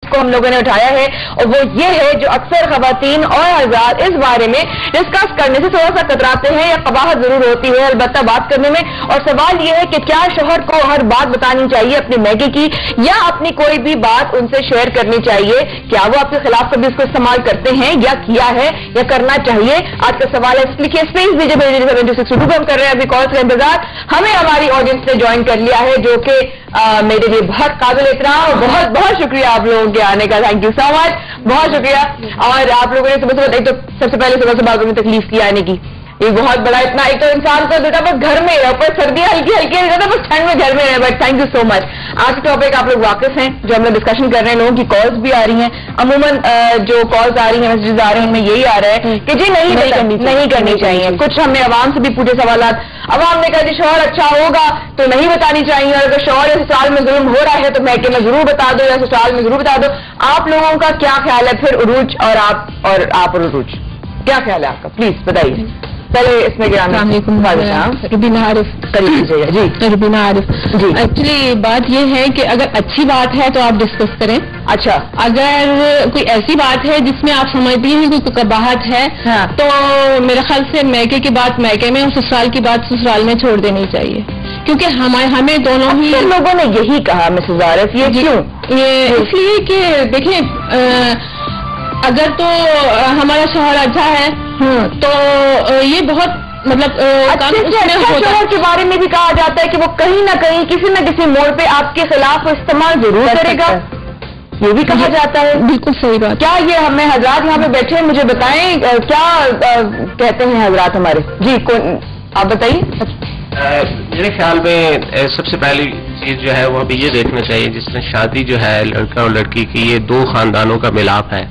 کو हम लोगों ने उठाया है और वो ये है जो अक्सर खवातीन और हज़रात इस बारे में डिस्कस करने से थोड़ा सा कतराते हैं या कबाहत जरूर होती है अलबत्ता बात करने में। और सवाल ये है कि क्या शौहर को हर बात बतानी चाहिए अपने मैके की या अपनी कोई भी बात उनसे शेयर करनी चाहिए? क्या वो आपके खिलाफ कभी इसको इस्तेमाल करते हैं या किया है या करना चाहिए? आज का सवाल है, लिखिए स्पेस दीजिए 7262 पे हम कर रहे हैं अभी कॉल्स का इंतजार। हमें हमारी ऑडियंस ने ज्वाइन कर लिया है जो कि मेरे लिए बहुत काबिल एहतराम और बहुत बहुत शुक्रिया आप लोगों के आने का। थैंक यू सो मच, बहुत शुक्रिया। और आप लोगों ने सुबह सुबह एक तो सबसे पहले सुबह सुबह में तकलीफ की आने की, ये बहुत बड़ा इतना एक तो इंसान को देता बस घर में रहे, ऊपर सर्दियां हल्की हल्की रहता बस ठंड में घर में रहे। But thank you so much. आज के टॉपिक आप लोग वाकिफ हैं जो हम लोग डिस्कशन कर रहे हैं, लोगों की कॉल्स भी आ रही हैं। अमूमन जो कॉल्स आ रही हैं मैसेजेस आ रहे हैं उनमें यही आ रहा है कि जी नहीं करनी चाहिए। कुछ हमने आवाम से भी पूछे सवाल, अवाम ने कहा जी शौहर अच्छा होगा तो नहीं बतानी चाहिए, और अगर शौहर ससुराल में जुल्म हो रहा है तो मैके में जरूर बता दो या ससुराल में जरूर बता दो। आप लोगों का क्या ख्याल है फिर उरूज और आप और उरूज क्या ख्याल है आपका? प्लीज बताइए। पहले इसमें रुबीना आरिफ जी, रुबीना आरिफ जी। एक्चुअली बात ये है कि अगर अच्छी बात है तो आप डिस्कस करें। अच्छा, अगर कोई ऐसी बात है जिसमें आप समझती हैं कि कोई कबाहत है हाँ। तो मेरे ख्याल से मैके की बात मैके में और ससुराल की बात ससुराल में छोड़ देनी चाहिए, क्योंकि हमें दोनों ही लोगों ने यही कहा मिसेस आरिफ। ये क्यों? ये इसलिए कि देखिए अगर तो हमारा शौहर अच्छा है तो ये बहुत मतलब शौहर के बारे में भी कहा जाता है कि वो कहीं ना कहीं किसी न किसी मोड़ पे आपके खिलाफ इस्तेमाल जरूर करेगा, ये भी कहा जाता है। बिल्कुल सही बात। क्या ये हमें हजरात यहाँ पे बैठे हैं मुझे बताएं क्या कहते हैं हजरात हमारे? जी कौन आप बताइए। मेरे ख्याल में सबसे पहली चीज जो है वो अभी ये देखना चाहिए जिसमें शादी जो है लड़का और लड़की की ये दो खानदानों का मिलाप है,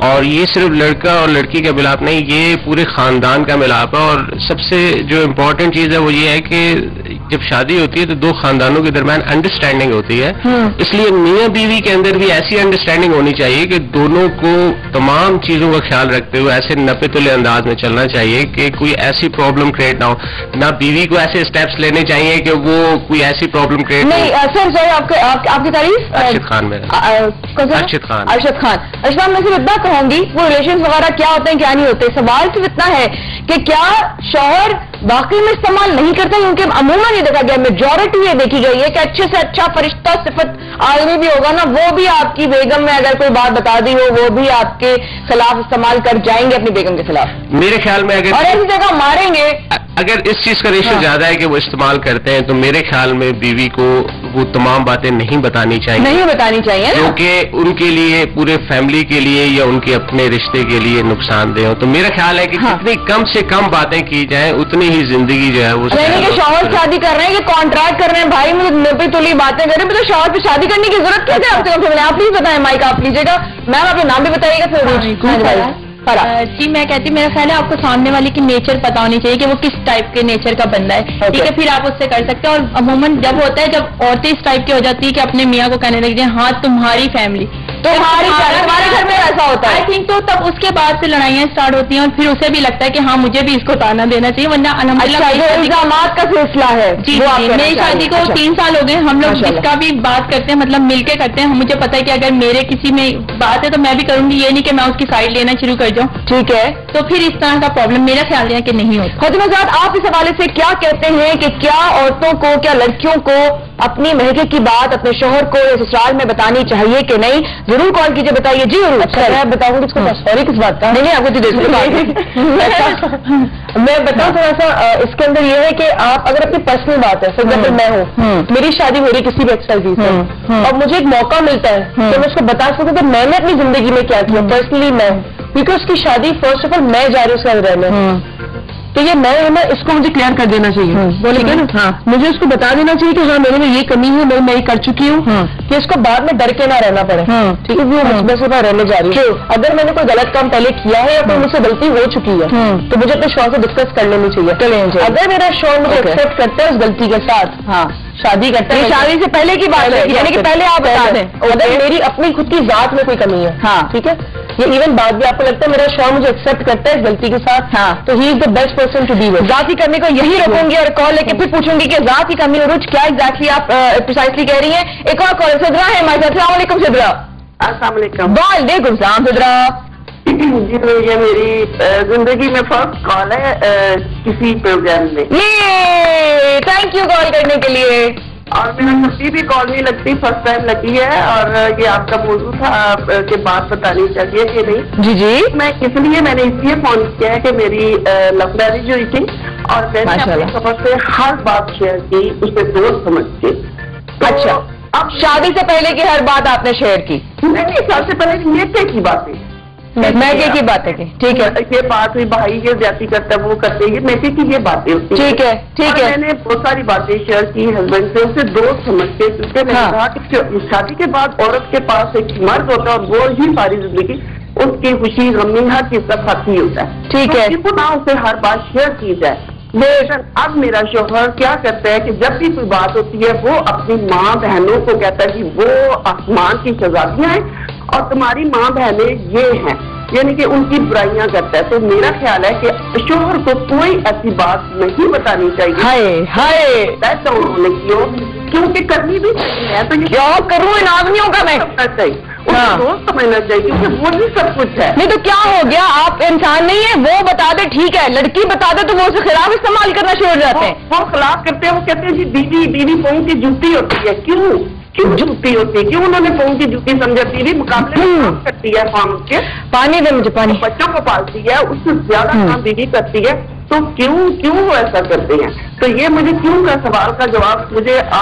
और ये सिर्फ लड़का और लड़की का मिलाप नहीं, ये पूरे खानदान का मिलाप है। और सबसे जो इम्पोर्टेंट चीज है वो ये है कि जब शादी होती है तो दो खानदानों के दरमियान अंडरस्टैंडिंग होती है। इसलिए मियाँ बीवी के अंदर भी ऐसी अंडरस्टैंडिंग होनी चाहिए कि दोनों को तमाम चीजों का ख्याल रखते हुए ऐसे नपे तुले अंदाज में चलना चाहिए कि कोई ऐसी प्रॉब्लम क्रिएट ना हो। ना बीवी को ऐसे स्टेप्स लेने चाहिए कि वो कोई ऐसी प्रॉब्लम क्रिएट नहीं। सर आपकी तारीफ अरशद खान में अरशद खान मैं सिर्फ इतना कहूंगी वो रिलेशन वगैरह क्या होते हैं क्या नहीं होते, सवाल सिर्फ इतना है कि क्या शौहर वाकई में इस्तेमाल नहीं करता, क्योंकि अमूमन ये देखा गया मेजॉरिटी ये देखी गई है कि अच्छे से अच्छा फरिश्ता सिफत आदमी भी होगा ना वो भी आपकी बेगम में अगर कोई बात बता दी हो वो भी आपके खिलाफ इस्तेमाल कर जाएंगे अपनी बेगम के खिलाफ। मेरे ख्याल में अगर और ऐसी जगह मारेंगे अगर इस चीज का रेशो ज्यादा है कि वो इस्तेमाल करते हैं तो मेरे ख्याल में बीवी को वो तमाम बातें नहीं बतानी चाहिए जो कि उनके लिए पूरे फैमिली के लिए या उनके अपने रिश्ते के लिए नुकसानदेह हो। तो मेरा ख्याल है कि जितनी कम से कम बातें की जाएं उतनी ही जिंदगी जो है वो शौहर शादी कर रहे हैं कि कॉन्ट्रैक्ट कर रहे हैं भाई मुझे नब्बे तुली बातें कर रहे हैं तो शौहर पे शादी करने की जरूरत क्या है आपसे? आप प्लीज बताएं, माइक आप लीजिएगा, मैम अपना नाम भी बताइएगा फिर। जी मैं कहती मेरा ख्याल है आपको सामने वाले की नेचर पता होनी चाहिए कि वो किस टाइप के नेचर का बंदा है, ठीक है, फिर आप उससे कर सकते हैं। और अमूमन जब होता है जब औरतें इस टाइप की हो जाती है कि अपने मियाँ को कहने लगती है हाँ तुम्हारी फैमिली तो हमारे घर में ऐसा होता है, आई थिंक तो तब उसके बाद से लड़ाइयाँ स्टार्ट होती हैं और फिर उसे भी लगता है कि हाँ मुझे भी इसको ताना देना चाहिए, वरना अल्हम्दुलिल्लाह का सिलसिला है। जी मेरी शादी को 3 साल हो गए, हम लोग जिसका भी बात करते हैं मतलब मिलके करते हैं। मुझे पता है कि अगर मेरे किसी में बात है तो मैं भी करूंगी, ये नहीं कि मैं उसकी साइड लेना शुरू कर जाऊँ, ठीक है। तो फिर इस तरह का प्रॉब्लम मेरा ख्याल है कि नहीं होता। फातिमा आप इस हवाले से क्या कहते हैं कि क्या औरतों को क्या लड़कियों को अपनी महके की बात अपने शौहर को या ससुराल में बतानी चाहिए कि नहीं? जरूर कॉल कीजिए, बताइए। जी जरूर। अच्छा मैं बताऊंगी इसको सॉरी किस बात का? नहीं आपको मैं बताऊँ थोड़ा सा इसके अंदर ये है कि आप अगर अपनी पर्सनल बात है, फॉर एग्जाम्पल मैं हूँ, मेरी शादी हो रही किसी भी एक्सरसाइज से और मुझे एक मौका मिलता है तो मैं उसको बता सकूँ कि मैंने अपनी जिंदगी में क्या किया, पर्सनली मैं हूँ, क्योंकि उसकी शादी फर्स्ट ऑफ ऑल मैं जा रही हूँ उसका रहने, तो ये मैं है ना इसको मुझे क्लियर कर देना चाहिए, ठीक है ना? हाँ, मुझे उसको बता देना चाहिए कि हाँ मेरे में ये कमी है, मैं ये कर चुकी हूँ, कि इसको बाद में डर के ना रहना पड़े, ठीक है? वो बस मैं रहने जा रही हूँ। अगर मैंने कोई गलत काम पहले किया है या कोई मुझसे गलती हो चुकी है तो मुझे अपने शौहर से डिस्कस कर लेनी चाहिए। अगर मेरा शौहर मुझे एक्सेप्ट करता है उस गलती के साथ, हाँ शादी करते हैं, शादी से पहले की बात है, यानी कि पहले आप बता दें अगर मेरी अपनी खुद की जात में कोई कमी है, हाँ ठीक है, ये इवन बाद भी आपको लगता है मेरा शौहर मुझे एक्सेप्ट करता है इस गलती के साथ, हाँ तो he is the best person to deal with. जाती करने को यही रखूंगी और कॉल लेके फिर पूछूंगी कि जात की कमी और रुच क्या एग्जैक्टली आप प्रिसाइसली कह रही हैं। एक और कॉल सिद्रा है हमारे साथ। अस्सलाम वालेकुम सिद्रा। अस्सलाम वालेकुम। वालेकुम सलाम सिद्रा। जी ये मेरी जिंदगी में फर्स्ट कॉल है किसी प्रोग्राम में। ये थैंक यू कॉल करने के लिए। और मेरा कभी भी कॉल नहीं लगती, फर्स्ट टाइम लगी है। और ये आपका मौजूद था कि बात बतानी चाहिए कि नहीं। जी जी। मैंने इसलिए फोन किया है कि मेरी लव मैरिज हुई थी और मैंने अपनी खबर से हर बात शेयर की, उसे दोस्त समझ के। अच्छा, अब शादी से पहले की हर बात आपने शेयर की? नहीं, सबसे पहले मेके की बातें, मैके की बातें की। ठीक है, ये बात हुई भाई ये ज्यादा करता है वो करते हैं, मेके की ये बातें होती है। ठीक है ठीक है। मैंने बहुत सारी बातें शेयर की हस्बैंड से, उसे दोस्त समझ के, क्योंकि मैंने कहा कि शादी के बाद औरत के पास एक मर्द होता है और वो ही सारी जिंदगी उसकी खुशी गमी हर चीज का साथी होता है। ठीक है, क्यों ना उसे हर बात शेयर की जाए। लेकिन अब मेरा शोहर क्या करता है कि जब भी कोई बात होती है वो अपनी माँ बहनों को कहता है कि वो आसमान की शहजादियां हैं और तुम्हारी माँ बहनें ये हैं, यानी कि उनकी बुराइयां करता है। तो मेरा ख्याल है कि शोहर को कोई ऐसी बात नहीं बतानी चाहिए। हाय हाय, ऐसा उन्होंने किया, क्योंकि करनी भी चाहिए है। तो क्या करूँ इन आदमियों का मैं? चाहिए दोस्त समझना चाहिए, क्योंकि वो ही सब कुछ है। नहीं तो क्या हो गया, आप इंसान नहीं है? वो बता दे ठीक है, लड़की बता दे तो वो उसके खिलाफ इस्तेमाल करना शुरू हो जाते हैं। वो खिलाफ करते हैं, वो कहते हैं जी बीवी पाँव की जूती होती है। क्यों जूती होती है? क्यों उन्होंने पाँव की जूती समझा? बीवी मुकाबले में काम करती है फार्म के, पानी दे मुझे पानी, बच्चों को पालती है, उससे ज्यादा काम बीवी करती है। तो क्यों वो ऐसा करते हैं? तो ये मुझे क्यों का सवाल का जवाब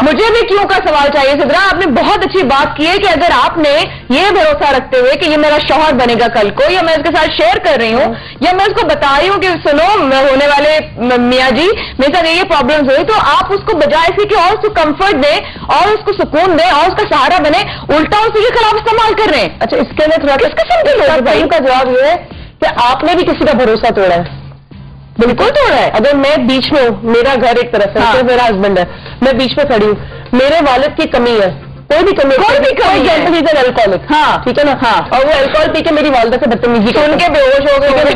मुझे भी क्यों का सवाल चाहिए। सिद्रा, आपने बहुत अच्छी बात की है कि अगर आपने ये भरोसा रखते हुए कि ये मेरा शौहर बनेगा कल को, या मैं इसके साथ शेयर कर रही हूँ, या मैं उसको बता रही हूँ कि सुनो होने वाले मियाँ जी मेरे साथ ये प्रॉब्लम्स हुई, तो आप उसको बजाय इसके कि और उसको कंफर्ट दें और उसको सुकून दें और उसका सहारा बने, उल्टा उसके खिलाफ इस्तेमाल कर रहे हैं। अच्छा, इसके अंदर थोड़ा किस किस्म के लोग भाई का जवाब ये है कि आपने भी किसी का भरोसा तोड़ा है। बिल्कुल तोड़ा है। अगर मैं बीच में हूँ, मेरा घर एक तरफ है, तो मेरा हस्बैंड है, मैं बीच में खड़ी हूँ, मेरे वालिद की कमी है, कोई भी कमी अल्कोहलिक, हाँ ठीक है ना, हाँ, और वो अल्कोहल पी के मेरी वालिदा से बदतमीजी सुन के बेहोश हो गए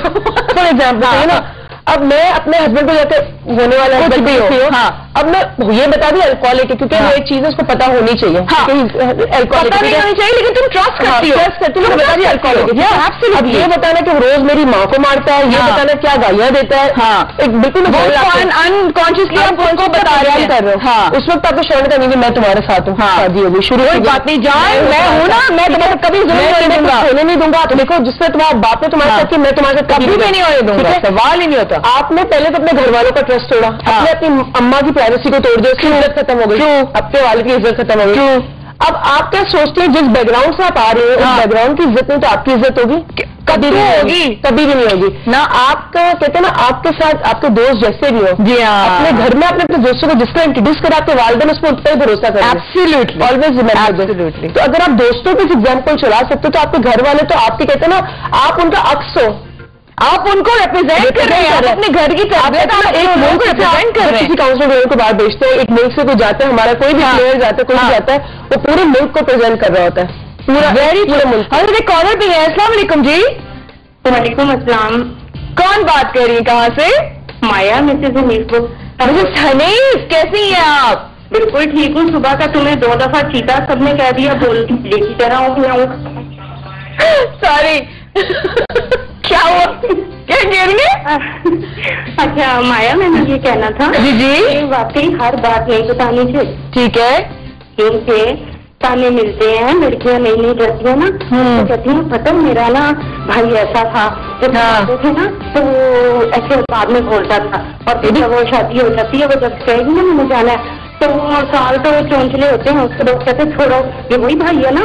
फॉर एग्जाम्पल, है ना। अब मैं अपने हस्बैंड को जाके होने वाला हस्बैंड भी हो, हाँ, अब मैं ये बता दी अल्कोहलिक है, क्योंकि ये चीज उसको पता होनी चाहिए। अल्कोहलिक नहीं होनी चाहिए, लेकिन तुम ट्रस्ट करती हो, मैंने बता दी अल्कोहलिक। अब ये बताना कि रोज मेरी माँ को मारता है, ये बताना क्या गालियां देता है, हाँ, एक बिल्कुल अनकॉन्शियसली आप उनको बता रहे कर रहे हो। हाँ, उस वक्त आपको शोर करनी कि मैं तुम्हारे साथ हूँ, शादी होगी, शुरू कोई बात नहीं, जाए मैं हूँ ना, मैं तुम्हारे कभी होने नहीं दूंगा। तो देखो, जिससे तुम्हारे बाप ने तुम्हारे साथ की, मैं तुम्हारे कभी भी नहीं होने दूंगा, सवाल ही नहीं होता। आपने पहले तो अपने घर वालों का ट्रस्ट तोड़ा, आपने अपनी अम्मा की प्राइवेसी को तोड़ दिया, उसकी इज्जत खत्म हो गई, अपने वाले की इज्जत खत्म हो गई। अब आप क्या सोचते हैं, जिस बैकग्राउंड से आप आ रहे हो, उस बैकग्राउंड की इज्जत नहीं तो आपकी इज्जत होगी? कभी भी होगी, कभी भी नहीं होगी ना। आपका कहते हैं ना, आपके साथ आपके दोस्त जैसे भी हो, जी हाँ, अपने घर में अपने दोस्तों को जिसको इंट्रोड्यूस करा, आपके वालिदैन उस पर उतना ही भरोसा करें। Absolutely, always remember. तो अगर आप दोस्तों के एग्जाम्पल चला सकते हो, तो आपके घर वाले तो आपके कहते हैं ना, आप उनका अक्स हो, आप उनको रिप्रेजेंट कर रहे हैं, अपने घर की तरबियत, आप एक मुल्क को रिप्रेजेंट कर रहे हैं। किसी काउंसिलर को बाहर भेजते हैं, एक मुल्क से कोई जाता है, हमारा कोई भी प्लेयर जाता है, कोई भी जाता है, वो पूरे मुल्क को प्रेजेंट कर रहा होता है, पूरा मुल्क। अरे कॉलर भी है। अस्सलाम वालेकुम जी। वालेकुम अस्सलाम। कौन बात कर रही है, कहाँ से? माया, मिसेज हनीफ। मिसेज हनीफ, कैसी हैं आप? बिल्कुल ठीक हूँ। सुबह का तुम्हें 2 दफा चीता सबने कह दिया, बोल की तरह हूँ। सॉरी क्या हुआ, क्या कह रही है? अच्छा माया, मैंने ये कहना था जी वाकई हर बात नहीं बतानी चाहिए। ठीक है, क्योंकि ताने मिलते हैं, लड़कियां नहीं डरती है ना, तो कहती हैं पता मेरा ना भाई ऐसा था, जब आते थे ना तो वो ऐसे बाद में बोलता था, और फिर जब वो शादी हो जाती है, वो जब कहेगी ना मैंने जाना है, तो साल तो चौंचले होते हैं, उसको लोग कहते छोड़ो ये वही भाई है ना,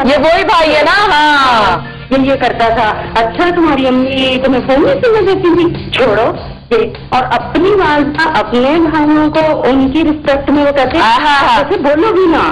ये वही भाई है ना, हाँ ये करता था। अच्छा तुम्हारी अम्मी तुम्हें फोन नहीं सुनने देती थी, छोड़ो ये। और अपनी वालदा अपने भाइयों को उनकी रिस्पेक्ट में वो कहते ऐसे बोलो भी ना,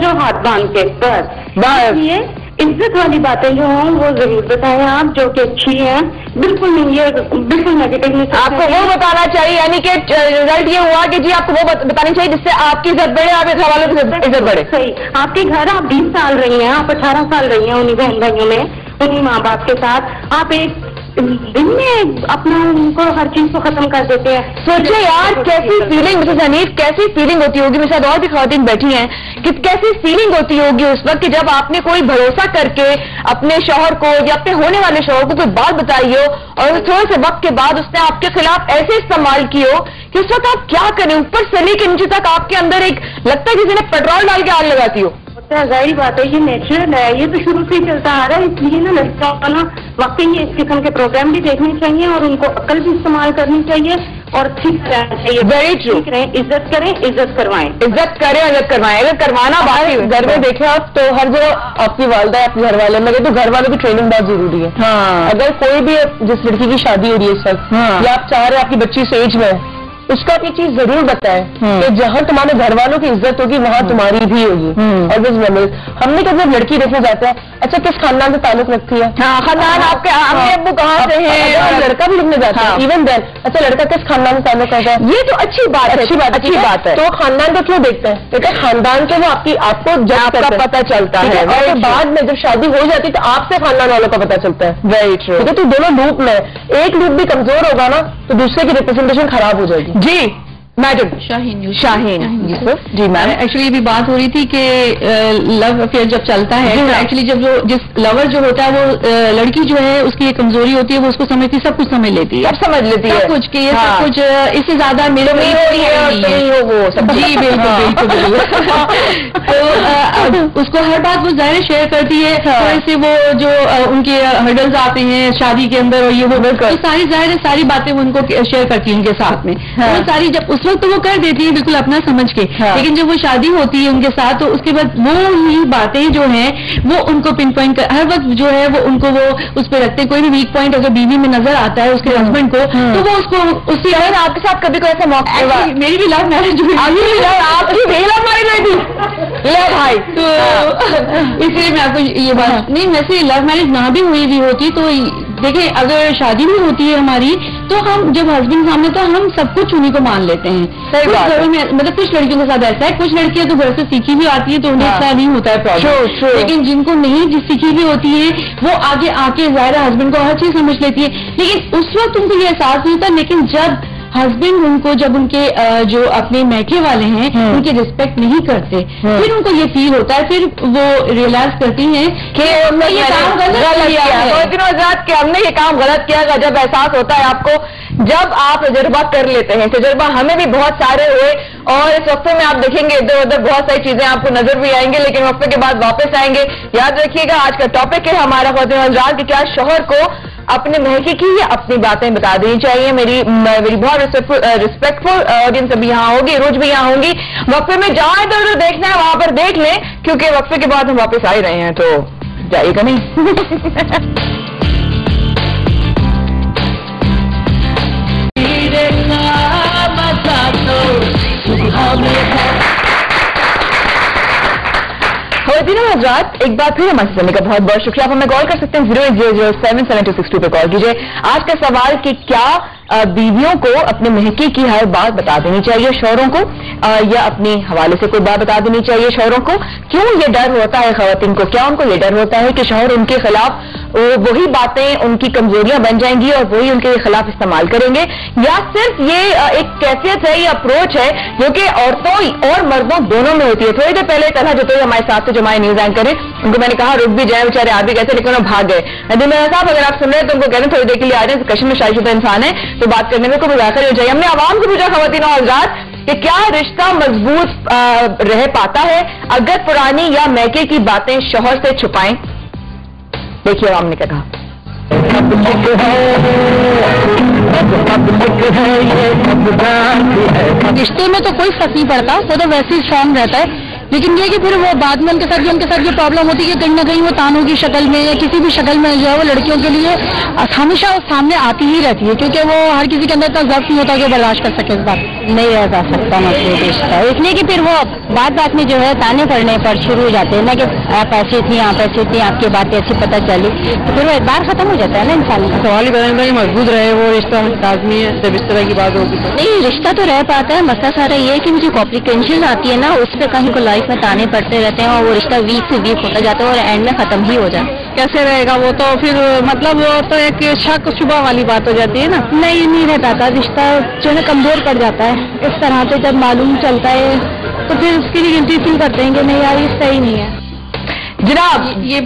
जो हाथ बांध के बस। ये इज्जत वाली बातें जो हों वो जरूर बताएं आप, जो कि अच्छी है। बिल्कुल नहीं, ये बिल्कुल नेगेटिव नहीं, आपको वो बताना चाहिए, यानी कि रिजल्ट ये हुआ कि जी आपको वो बतानी चाहिए जिससे आपकी इज्जत बढ़े, आप घर वालों की इज्जत बढ़े। सही, आपके घर आप 20 साल रही हैं, आप 18 साल रही हैं उन्हीं बहन भाइयों में, उन्हीं माँ बाप के साथ, आप एक दिन में अपना उनको हर चीज को खत्म कर देते हैं। सोचिए यार कैसी फीलिंग, मिसेस हनीफ, कैसी फीलिंग होती होगी, मेरे साथ और भी खवातीन बैठी हैं, कि कैसी फीलिंग होती होगी उस वक्त कि जब आपने कोई भरोसा करके अपने शौहर को या अपने होने वाले शौहर को कोई बात बताई हो और थोड़े से वक्त के बाद उसने आपके खिलाफ ऐसे इस्तेमाल की हो कि उस वक्त आप क्या करें, ऊपर से लेकर नीचे तक आपके अंदर एक लगता है किसी ने पेट्रोल डाल के आग लगाती हो। जाहिर बात है, ये नेचुरल है, ये तो शुरू से ही चलता आ रहा है। इसलिए ना लड़कियों को ना वाकई इस किस्म के प्रोग्राम भी देखने चाहिए और उनको अक्ल भी इस्तेमाल करनी चाहिए और ठीक रहना चाहिए। Very true. इज्जत करें, इज्जत करवाएं, इज्जत करें, इज्जत करवाएं। अगर करवाना बात घर में देखें आप तो हर जगह आपकी वालदा है, आपके घर वाले, मगर तो घर वालों की ट्रेनिंग बहुत जरूरी है। हाँ। अगर कोई भी जिस लड़की की शादी हो रही है इस वक्त, या आप चाह रहे हैं आपकी बच्ची इस एज में, उसको अपनी चीज जरूर बताएं कि जहां तुम्हारे घर वालों की इज्जत होगी वहां तुम्हारी भी होगी। और हमने कभी लड़की देखने जाते हैं, अच्छा किस खानदान से ताल्लुक रखती है, खानदान आपके अम्मी अब्बू कहाँ से हैं, और लड़का भी लिखने जाता है इवन देन, अच्छा लड़का किस खानदान से ताल्लुक रखता है, ये तो अच्छी बात है, अच्छी बात है। तो खानदान को क्यों देखते हैं, क्योंकि खानदान के वो आपको आपका पता चलता है, और बाद में जब शादी हो जाती है तो आपसे खानदान वालों का पता चलता है। Very true. तो दोनों लूप में एक लूप भी कमजोर होगा ना तो दूसरे की रिप्रेजेंटेशन खराब हो जाएगी। जी मैडम। शाहीन जी मैम, एक्चुअली भी बात हो रही थी कि लव अफेयर जब चलता है तो एक्चुअली जब जिस लवर जो होता है वो लड़की जो है उसकी एक कमजोरी होती है, वो उसको समझती, सब कुछ समझ लेती है, सब समझ लेती है, सब कुछ कि ये सब कुछ इससे ज्यादा मेरे में हो वो सब। जी बिल्कुल बिल्कुल। तो उसको हर बात वो जाहिर शेयर करती है, थोड़े से वो जो उनके हर्डल्स आते हैं शादी के अंदर और ये वो सारी जाहिर सारी बातें वो उनको शेयर करती है उनके साथ में, वो सारी जब उस वक्त तो वो कर देती है बिल्कुल अपना समझ के, लेकिन जब वो शादी होती है उनके साथ तो उसके बाद वो ही बातें जो हैं वो उनको पिन पॉइंट कर हर वक्त जो है वो उनको वो उस पर रखते हैं। कोई भी वीक पॉइंट अगर बीवी में नजर आता है उसके हस्बैंड को तो वो उसको उससे आपके साथ कभी कोई ऐसा मौका, मेरी भी लव मैरिज हुई, आपकी भी लव मैरिज हुई थी ले भाई, तो इसलिए मैं आपको ये बात नहीं, वैसे लव मैरिज ना भी हुई भी होती तो देखिए अगर शादी भी होती है हमारी तो हम जब हस्बैंड सामने तो हम सब कुछ उन्हीं को मान लेते हैं। सही बात है। मतलब कुछ लड़कियों के साथ ऐसा है, कुछ लड़कियां तो घर से सीखी भी आती है तो उन्हें ऐसा नहीं होता है प्रॉब्लम, लेकिन जिनको नहीं सीखी भी होती है वो आगे आके ज़ाहिर हस्बैंड को हर चीज समझ लेती है, लेकिन उस वक्त उनको ये एहसास नहीं होता, लेकिन जब हस्बैंड उनको जब उनके जो अपने मैके वाले हैं उनकी रिस्पेक्ट नहीं करते फिर उनको ये फील होता है, फिर वो रियलाइज करती हैं कि हमने ये काम गलत किया है, हमने ये काम गलत किया। जब एहसास होता है आपको, जब आप तजुर्बा कर लेते हैं, तजुर्बा हमें भी बहुत सारे हुए और इस वक्त में आप देखेंगे इधर उधर बहुत सारी चीजें आपको नजर भी आएंगे, लेकिन वक्त के बाद वापस आएंगे। याद रखिएगा आज का टॉपिक है हमारा ख्वातीन हज़रात कि क्या शौहर को अपने महके की या अपनी बातें बता देनी चाहिए। मेरी बहुत रिस्पेक्टफुल ऑडियंस अभी यहाँ होगी, रोज भी यहाँ होंगी। वक्फे में जहां इधर उधर देखना है वहां पर देख लें, क्योंकि वक्फे के बाद हम वापस आ ही रहे हैं, तो जाइएगा नहीं। हज़रात एक बार फिर हमारे सुनने का बहुत बहुत शुक्रिया। आप हमें कॉल कर सकते हैं 080077262 पे कॉल कीजिए। आज का सवाल कि क्या बीवियों को अपने महके की हर बात बता देनी चाहिए शौहरों को, या अपने हवाले से कोई बात बता देनी चाहिए शौहरों को। क्यों ये डर होता है खवातीन को, क्या उनको ये डर होता है कि शौहर उनके खिलाफ वही बातें उनकी कमजोरियां बन जाएंगी और वही उनके खिलाफ इस्तेमाल करेंगे, या सिर्फ ये एक कैफियत है, ये अप्रोच है जो कि औरतों और मर्दों दोनों में होती है। थोड़ी देर पहले तलहा जो हमारे साथ थे, जो हमारे न्यूज एंकर है, उनको मैंने कहा रुक भी जाए बेचारे, आप भी कैसे, लेकिन वो भाग गए। नदीम साहब अगर आप सुन रहे हैं तो उनको कहते हैं थोड़ी देर के लिए आ जाए, कश्मीर में शादीशुदा इंसान है तो बात करने में कोई मुजाकर हो जाए। हमने आवाम से पूछा खवातीन और हज़रात कि क्या रिश्ता मजबूत रह पाता है अगर पुरानी या मैके की बातें शौहर से छुपाएं। देखिए आवाम ने क्या कहा। रिश्ते में तो कोई फर्क नहीं पड़ता, वो तो वैसे ही स्ट्रांग रहता है, लेकिन ये कि फिर वो बाद में उनके साथ ये प्रॉब्लम होती है कि कहीं ना कहीं वो तानों की शक्ल में या किसी भी शक्ल में जो है वो लड़कियों के लिए हमेशा सामने आती ही रहती है, क्योंकि वो हर किसी के अंदर इतना ज़ब्त नहीं होता कि बर्दाश्त कर सके इस बात। नहीं रह जा सकता मतलब रिश्ता, इसलिए कि फिर वो बात में जो है ताने पड़ने पर शुरू हो जाते हैं ना कि आप ऐसी थी, आप ऐसी थी, आपकी बातें अच्छी पता चली, तो फिर वो एक बार खत्म हो जाता है ना इंसान का। सवाल ही बताने कि मजबूत रहे वो रिश्ता लाजमी है जब इस तरह की बात होगी। नहीं, रिश्ता तो रह पाता है, मसला सारा ये है कि मुझे कॉम्प्लिकेशन आती है ना, उस पर कहीं को लाइफ में ताने पड़ते रहते हैं और वो रिश्ता वीक से वीक होता जाता है और एंड में खत्म ही हो जाए। कैसे रहेगा वो तो फिर मतलब वो तो एक शक शुबा वाली बात हो जाती है ना। नहीं रह पाता, रिश्ता जो है कमजोर पड़ जाता है इस तरह से। जब मालूम चलता है तो फिर उसकी गिनती फील करते हैं कि नहीं यार ये सही नहीं है। जनाब, ये